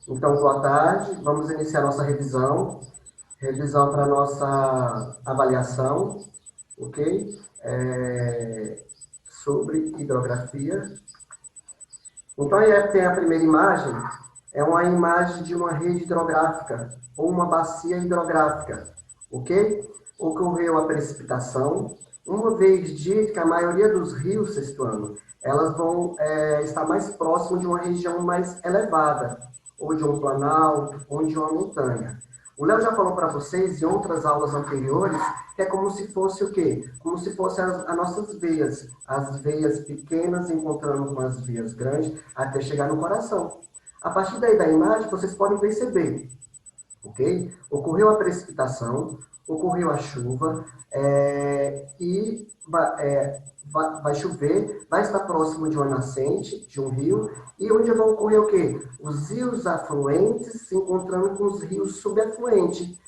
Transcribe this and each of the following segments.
Então, boa tarde, vamos iniciar nossa revisão. Revisão para nossa avaliação, ok? Sobre hidrografia. Então, aí tem a primeira imagem, é uma imagem de uma rede hidrográfica, ou uma bacia hidrográfica, ok? Ocorreu a precipitação, uma vez dito que a maioria dos rios, sexto ano, elas vão estar mais próximo de uma região mais elevada, ou de um planalto, ou de uma montanha. O Léo já falou para vocês em outras aulas anteriores que é como se fosse o quê? Como se fossem as nossas veias. As veias pequenas encontrando com as veias grandes até chegar no coração. A partir daí da imagem, vocês podem perceber, ok? Ocorreu a precipitação, ocorreu a chuva, e vai chover, vai estar próximo de uma nascente, de um rio, e onde vai ocorrer o quê? Os rios afluentes se encontrando com os rios subafluentes.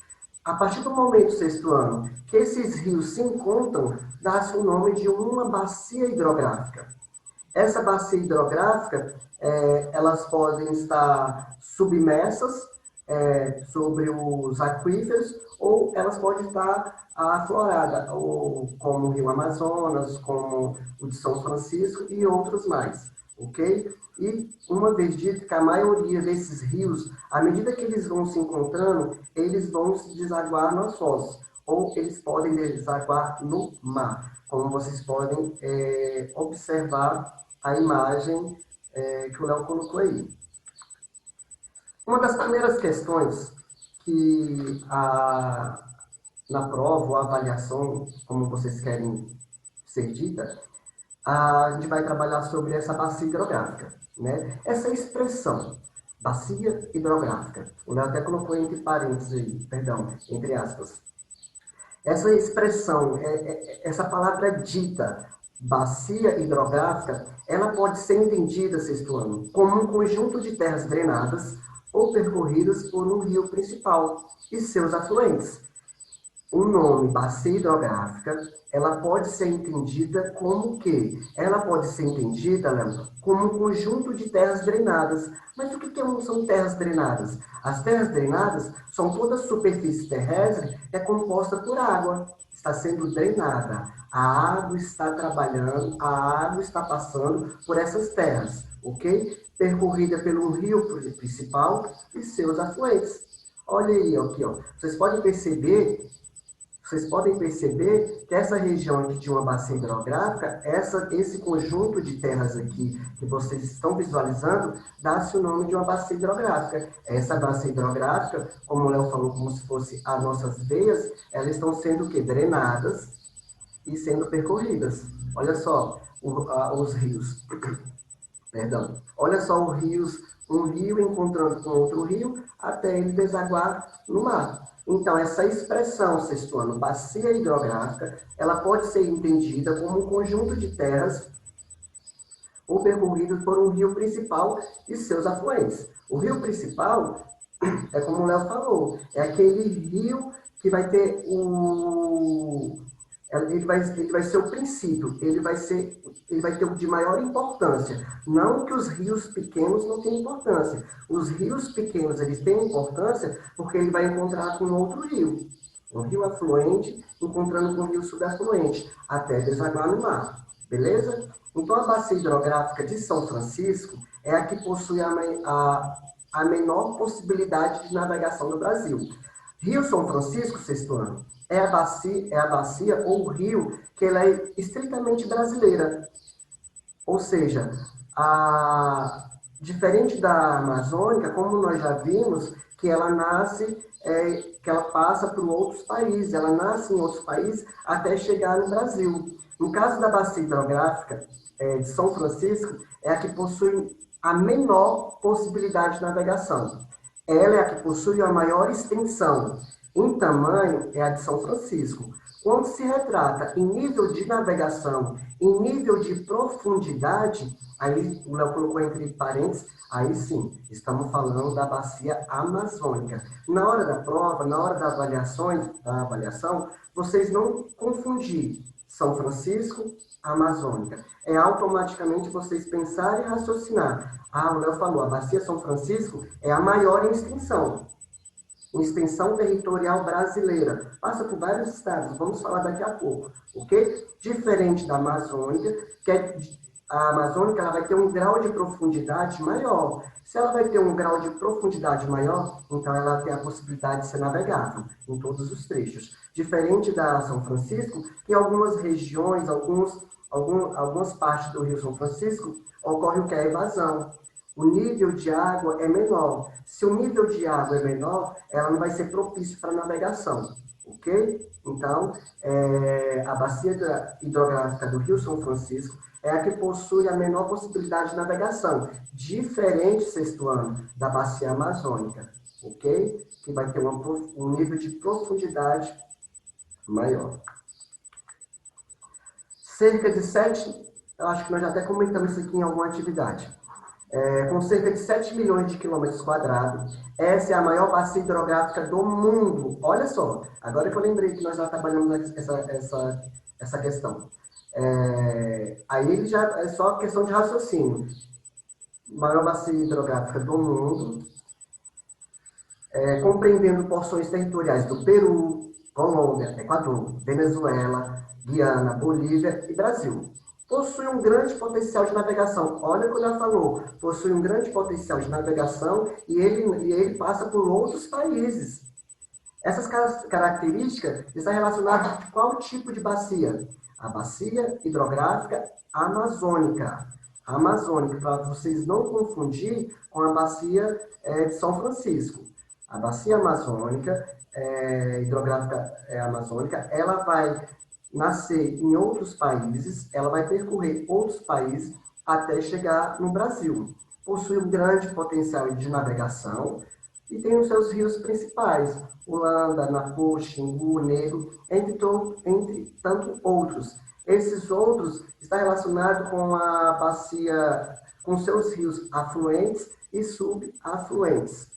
A partir do momento, sexto ano, que esses rios se encontram, dá-se o nome de uma bacia hidrográfica. Essa bacia hidrográfica, elas podem estar submersas sobre os aquíferos, ou elas podem estar afloradas, ou como o Rio Amazonas, como o de São Francisco e outros mais, ok? E uma vez dito que a maioria desses rios, à medida que eles vão se encontrando, eles vão se desaguar nas fozes, ou eles podem desaguar no mar, como vocês podem observar a imagem que o Léo colocou aí. Uma das primeiras questões que na prova ou avaliação, como vocês querem ser dita, a gente vai trabalhar sobre essa bacia hidrográfica. Né? Essa expressão, bacia hidrográfica, o Léo até colocou entre parênteses aí, perdão, entre aspas. Essa expressão, essa palavra dita, bacia hidrográfica, ela pode ser entendida, sexto ano, como um conjunto de terras drenadas ou percorridas por um rio principal e seus afluentes. O nome bacia hidrográfica, ela pode ser entendida como que? Ela pode ser entendida, Léo, como um conjunto de terras drenadas. Mas o que são terras drenadas? As terras drenadas são toda a superfície terrestre que é composta por água, está sendo drenada. A água está trabalhando, a água está passando por essas terras, ok? Percorrida pelo rio principal e seus afluentes. Olha aí, aqui, ó. Vocês podem perceber que essa região aqui de uma bacia hidrográfica, esse conjunto de terras aqui que vocês estão visualizando, dá-se o nome de uma bacia hidrográfica. Essa bacia hidrográfica, como o Léo falou, como se fosse as nossas veias, elas estão sendo o quê? Drenadas e sendo percorridas. Olha só os rios. Perdão. Olha só um rio encontrando com outro rio, até ele desaguar no mar. Então, essa expressão, sexto ano, bacia hidrográfica, ela pode ser entendida como um conjunto de terras ou percorridas por um rio principal e seus afluentes. O rio principal, é como o Léo falou, é aquele rio que vai ter ele vai ser o princípio, ele vai ter o de maior importância. Não que os rios pequenos não tenham importância. Os rios pequenos, eles têm importância porque ele vai encontrar com outro rio. Um rio afluente encontrando com um rio subafluente, até desaguar no mar. Beleza? Então, a bacia hidrográfica de São Francisco é a que possui a menor possibilidade de navegação no Brasil. Rio São Francisco, sexto ano, é a bacia ou o rio que ela é estritamente brasileira. Ou seja, diferente da Amazônica, como nós já vimos, que ela que ela passa por outros países, ela nasce em outros países até chegar no Brasil. No caso da bacia hidrográfica de São Francisco, é a que possui a menor possibilidade de navegação. Ela é a que possui a maior extensão. Em tamanho, é a de São Francisco. Quando se retrata em nível de navegação, em nível de profundidade, aí o Léo colocou entre parênteses, aí sim, estamos falando da bacia amazônica. Na hora da prova, na hora da avaliação, vocês não confundir São Francisco, Amazônica. É automaticamente vocês pensarem e raciocinar. Ah, o Léo falou, a Bacia São Francisco é a maior em extensão territorial brasileira. Passa por vários estados, vamos falar daqui a pouco, ok? Diferente da Amazônica, que a Amazônica ela vai ter um grau de profundidade maior. Se ela vai ter um grau de profundidade maior, então ela tem a possibilidade de ser navegável em todos os trechos. Diferente da São Francisco, que em algumas regiões, algumas partes do Rio São Francisco, ocorre o que é a evasão. O nível de água é menor. Se o nível de água é menor, ela não vai ser propício para navegação, ok? Então, a bacia hidrográfica do Rio São Francisco é a que possui a menor possibilidade de navegação, diferente, sexto ano, da bacia amazônica, ok? Que vai ter um nível de profundidade maior. Cerca de 7, eu acho que nós já até comentamos isso aqui em alguma atividade. Com cerca de 7 milhões de quilômetros quadrados. Essa é a maior bacia hidrográfica do mundo. Olha só, agora que eu lembrei que nós já trabalhamos essa questão. Aí ele já é só questão de raciocínio. Maior bacia hidrográfica do mundo, compreendendo porções territoriais do Peru, Colômbia, Equador, Venezuela, Guiana, Bolívia e Brasil. Possui um grande potencial de navegação. Olha o que ele já falou. Possui um grande potencial de navegação e ele passa por outros países. Essas características estão relacionadas com qual tipo de bacia? A bacia hidrográfica amazônica. Amazônica, para vocês não confundir com a bacia de São Francisco. A bacia amazônica, hidrográfica amazônica, ela vai nascer em outros países, ela vai percorrer outros países até chegar no Brasil. Possui um grande potencial de navegação e tem os seus rios principais, Ulanda, Napo, Xingu, Negro, entre tanto outros. Esses outros estão relacionados com a bacia, com seus rios afluentes e subafluentes.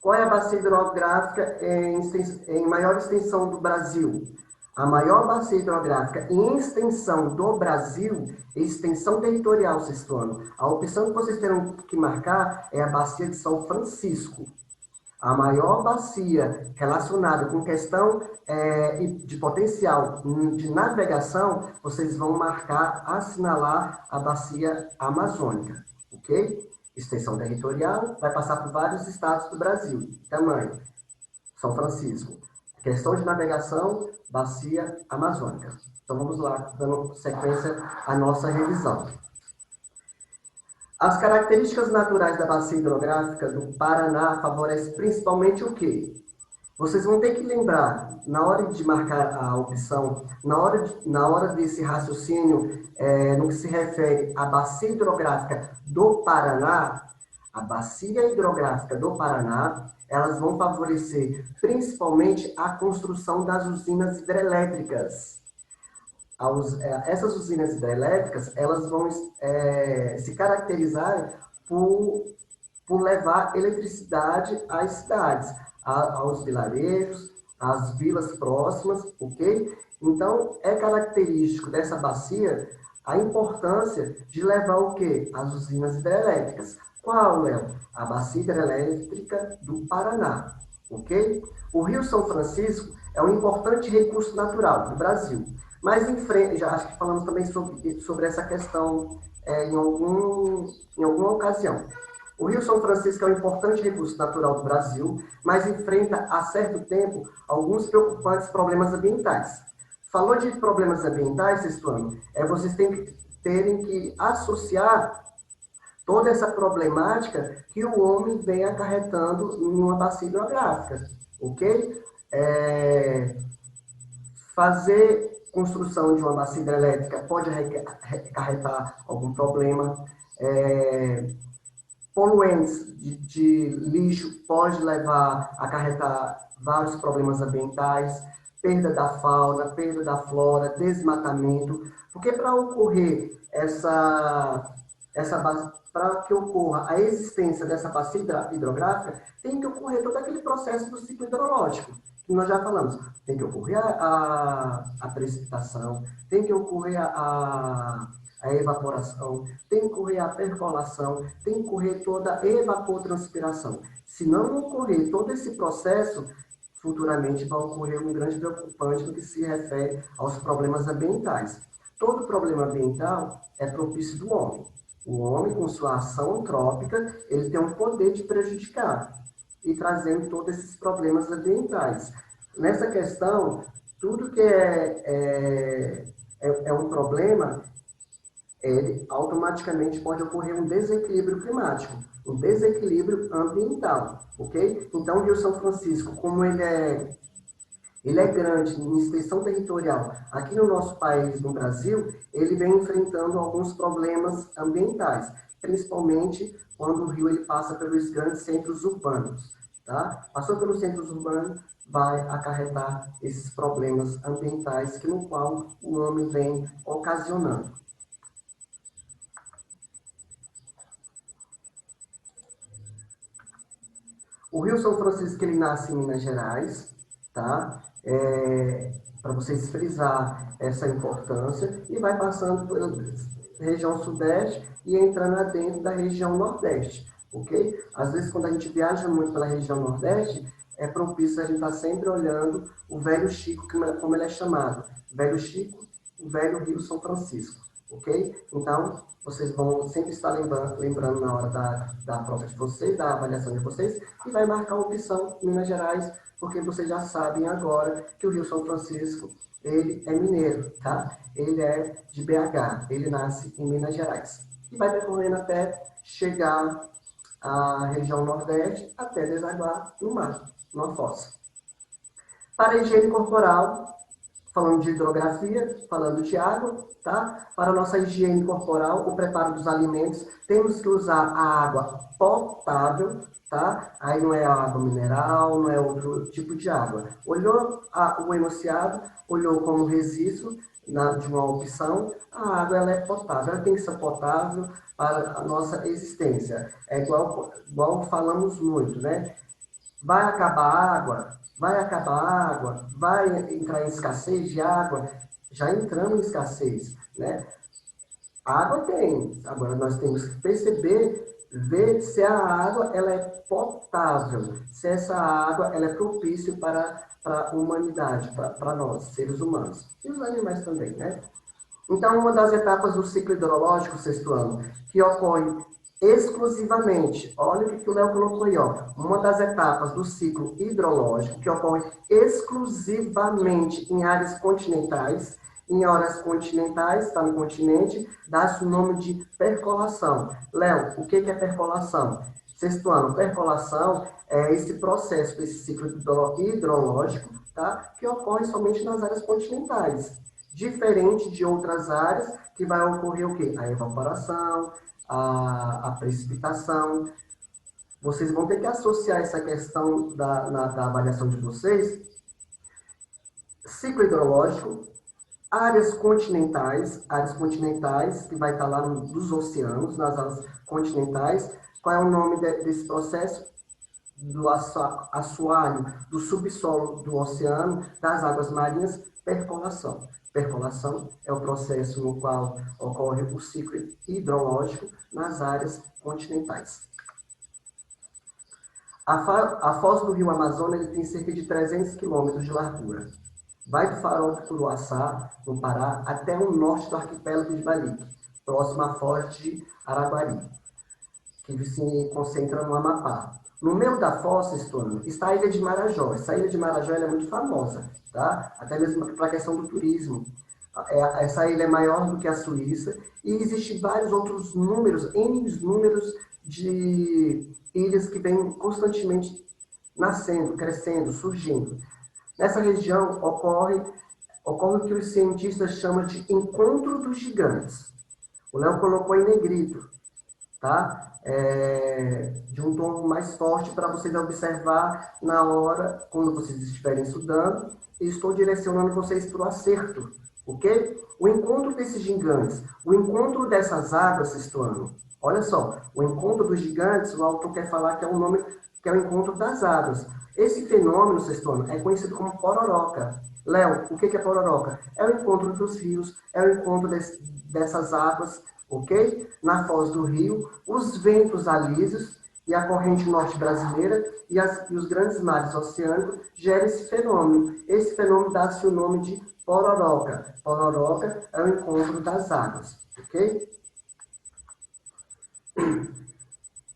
Qual é a bacia hidrográfica em maior extensão do Brasil? A maior bacia hidrográfica em extensão do Brasil, extensão territorial, sexto ano. A opção que vocês terão que marcar é a bacia de São Francisco. A maior bacia relacionada com questão de potencial de navegação, vocês vão marcar, assinalar a bacia amazônica, ok? Extensão territorial, vai passar por vários estados do Brasil. Tamanho, São Francisco. Questão de navegação, bacia amazônica. Então vamos lá, dando sequência à nossa revisão. As características naturais da bacia hidrográfica do Paraná favorecem principalmente o quê? Vocês vão ter que lembrar, na hora de marcar a opção, na hora desse raciocínio, no que se refere à bacia hidrográfica do Paraná, a bacia hidrográfica do Paraná, elas vão favorecer principalmente a construção das usinas hidrelétricas. Essas usinas hidrelétricas, elas vão se caracterizar por levar eletricidade às cidades, aos vilarejos, às vilas próximas, ok? Então, é característico dessa bacia a importância de levar o quê? As usinas hidrelétricas. Qual, Léo? A bacia hidrelétrica do Paraná, ok? O Rio São Francisco é um importante recurso natural do Brasil. Mas em frente, já acho que falamos também sobre essa questão em alguma ocasião. O Rio São Francisco é um importante recurso natural do Brasil, mas enfrenta há certo tempo alguns preocupantes problemas ambientais. Falou de problemas ambientais, sexto ano, vocês terem que associar toda essa problemática que o homem vem acarretando em uma bacia hidrográfica, ok? Fazer construção de uma bacia hidrelétrica pode acarretar algum problema. Poluentes de lixo pode acarretar vários problemas ambientais, perda da fauna, perda da flora, desmatamento, porque para ocorrer para que ocorra a existência dessa bacia hidrográfica, tem que ocorrer todo aquele processo do ciclo hidrológico, E nós já falamos, tem que ocorrer a precipitação, tem que ocorrer a evaporação, tem que ocorrer a percolação, tem que ocorrer toda a evapotranspiração. Se não ocorrer todo esse processo, futuramente vai ocorrer um grande preocupante no que se refere aos problemas ambientais. Todo problema ambiental é propício do homem. O homem, com sua ação antrópica, ele tem um poder de prejudicar e trazendo todos esses problemas ambientais. Nessa questão, tudo que é um problema, ele automaticamente pode ocorrer um desequilíbrio climático, um desequilíbrio ambiental, ok? Então, o Rio São Francisco, como ele é grande em extensão territorial, aqui no nosso país, no Brasil, ele vem enfrentando alguns problemas ambientais, principalmente quando o rio ele passa pelos grandes centros urbanos. Tá? Passou pelos centros urbanos, vai acarretar esses problemas ambientais que no qual o homem vem ocasionando. O Rio São Francisco ele nasce em Minas Gerais, tá? Para vocês frisar essa importância, e vai passando pela região sudeste e entrando dentro da região nordeste, ok? Às vezes, quando a gente viaja muito pela região nordeste, é propício a gente estar sempre olhando o Velho Chico, como ele é chamado. Velho Chico, o Velho Rio São Francisco, ok? Então, vocês vão sempre estar lembrando na hora da prova de vocês, da avaliação de vocês, e vai marcar a opção Minas Gerais, porque vocês já sabem agora que o Rio São Francisco, ele é mineiro, tá? Ele é de BH, ele nasce em Minas Gerais. E vai percorrendo até chegar à região nordeste, até desaguar no mar, numa fossa. Para a higiene corporal, falando de hidrografia, falando de água, tá? Para a nossa higiene corporal, o preparo dos alimentos, temos que usar a água potável, tá? Aí não é água mineral, não é outro tipo de água. Olhou o enunciado, olhou como registro de uma opção, a água ela é potável, ela tem que ser potável para a nossa existência. É igual falamos muito, né? Vai acabar a água, vai entrar em escassez de água, já entrando em escassez, né? A água tem, agora nós temos que perceber, ver se a água ela é potável, se essa água ela é propícia para a humanidade, para nós, seres humanos, e os animais também, né? Então, uma das etapas do ciclo hidrológico, sexto ano, que ocorre exclusivamente, olha o que o Léo colocou aí, ó, uma das etapas do ciclo hidrológico que ocorre exclusivamente em áreas continentais, em áreas continentais, está no continente, dá-se o nome de percolação. Léo, o que é percolação? Sexto ano, percolação é esse processo, esse ciclo hidrológico, tá, que ocorre somente nas áreas continentais. Diferente de outras áreas, que vai ocorrer o quê? A evaporação, a precipitação. Vocês vão ter que associar essa questão da avaliação de vocês. Ciclo hidrológico, áreas continentais, que vai estar lá dos oceanos, nas áreas continentais. Qual é o nome desse processo? Do assoalho do subsolo do oceano, das águas marinhas, percolação. Percolação é o processo no qual ocorre o ciclo hidrológico nas áreas continentais. A foz do rio Amazonas ele tem cerca de 300 quilômetros de largura. Vai do farol de Curuaçá, no Pará, até o norte do arquipélago de Balique, próximo à foz de Araguari, que se concentra no Amapá. No meio da fossa, está a ilha de Marajó. Essa ilha de Marajó é muito famosa, tá? Até mesmo para a questão do turismo. Essa ilha é maior do que a Suíça e existem vários outros números, N números de ilhas que vêm constantemente nascendo, crescendo, surgindo. Nessa região ocorre o que os cientistas chamam de encontro dos gigantes. O Léo colocou em negrito, tá? De um tom mais forte para vocês observar na hora, quando vocês estiverem estudando, e estou direcionando vocês para o acerto, ok? O encontro desses gigantes, o encontro dessas águas, sexto ano. Olha só, o encontro dos gigantes, o autor quer falar que é um nome que é o encontro das águas. Esse fenômeno, sexto ano, é conhecido como pororoca. Léo, o que é pororoca? É o encontro dos rios, é o encontro dessas águas, ok? Na foz do rio, os ventos alísios e a corrente norte brasileira e os grandes mares oceânicos geram esse fenômeno. Esse fenômeno dá-se o nome de pororoca. Pororoca é o encontro das águas, ok?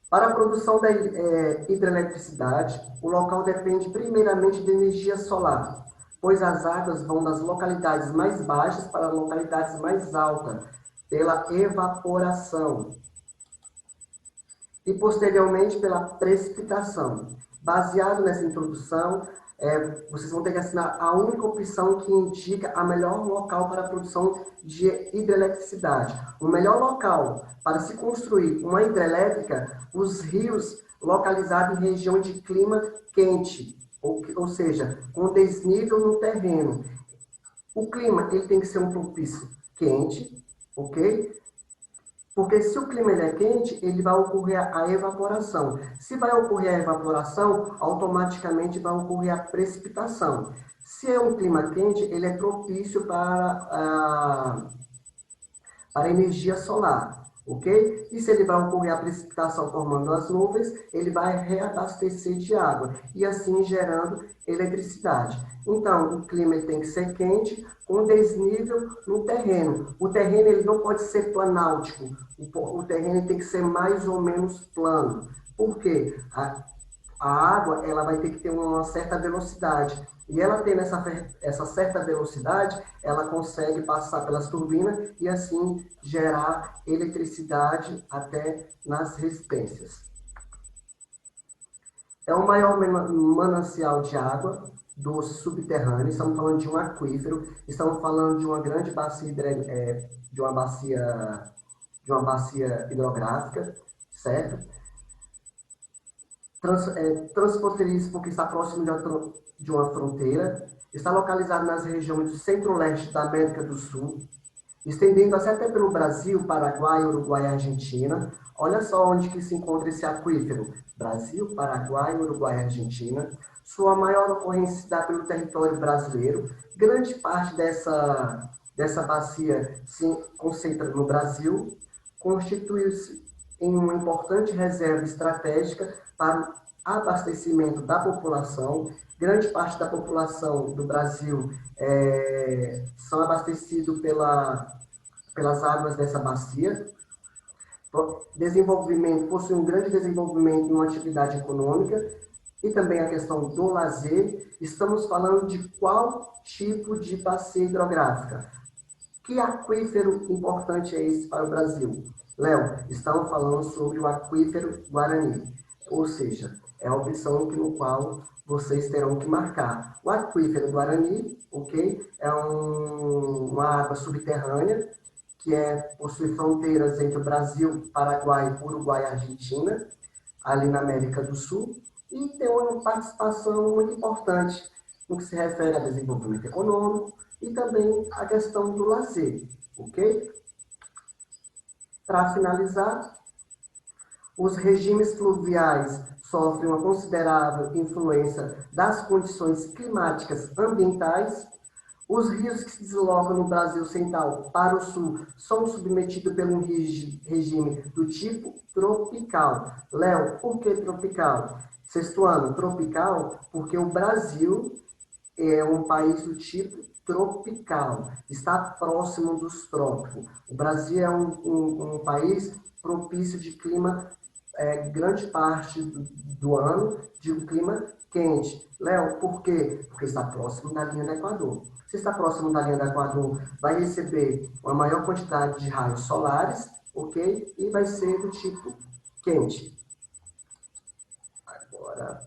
Para a produção da hidroeletricidade, o local depende primeiramente de energia solar, pois as águas vão das localidades mais baixas para localidades mais altas, pela evaporação e posteriormente pela precipitação. Baseado nessa introdução, vocês vão ter que assinar a única opção que indica a melhor local para a produção de hidrelétricidade. O melhor local para se construir uma hidrelétrica, os rios localizados em região de clima quente, ou seja, com desnível no terreno. O clima ele tem que ser um propício quente, ok? Porque se o clima ele é quente, ele vai ocorrer a evaporação. Se vai ocorrer a evaporação, automaticamente vai ocorrer a precipitação. Se é um clima quente, ele é propício para a energia solar, ok? E se ele vai ocorrer a precipitação formando as nuvens, ele vai reabastecer de água e assim gerando eletricidade. Então, o clima ele tem que ser quente, com desnível no terreno. O terreno ele não pode ser planáltico, o terreno tem que ser mais ou menos plano. Por quê? A água ela vai ter que ter uma certa velocidade. E ela tendo essa certa velocidade, ela consegue passar pelas turbinas e assim gerar eletricidade até nas residências. É o maior manancial de água do subterrâneo. Estamos falando de um aquífero, estamos falando de uma grande bacia, de uma bacia hidrográfica, certo? Transfronteiriço porque está próximo de uma fronteira, está localizado nas regiões do centro-leste da América do Sul, estendendo-se até pelo Brasil, Paraguai, Uruguai e Argentina. Olha só onde que se encontra esse aquífero. Brasil, Paraguai, Uruguai e Argentina. Sua maior ocorrência se dá pelo território brasileiro. Grande parte dessa bacia se concentra no Brasil, constitui-se em uma importante reserva estratégica para o abastecimento da população. Grande parte da população do Brasil são abastecidos pelas águas dessa bacia. Desenvolvimento, possui um grande desenvolvimento em uma atividade econômica e também a questão do lazer. Estamos falando de qual tipo de bacia hidrográfica? Que aquífero importante é esse para o Brasil? Léo, estamos falando sobre o aquífero Guarani, ou seja, é a opção no qual vocês terão que marcar. O aquífero Guarani, ok? É uma água subterrânea que possui fronteiras entre o Brasil, Paraguai, Uruguai e Argentina, ali na América do Sul, e tem uma participação muito importante no que se refere a desenvolvimento econômico e também a questão do lazer, ok? Para finalizar, os regimes fluviais sofrem uma considerável influência das condições climáticas ambientais. Os rios que se deslocam no Brasil Central para o Sul são submetidos pelo regime do tipo tropical. Léo, por que tropical? Sexto ano, tropical, porque o Brasil é um país do tipo tropical, está próximo dos trópicos. O Brasil é um país propício de clima, grande parte do ano, de um clima quente. Léo, por quê? Porque está próximo da linha do Equador. Se está próximo da linha do Equador, vai receber uma maior quantidade de raios solares, ok? E vai ser do tipo quente. Agora,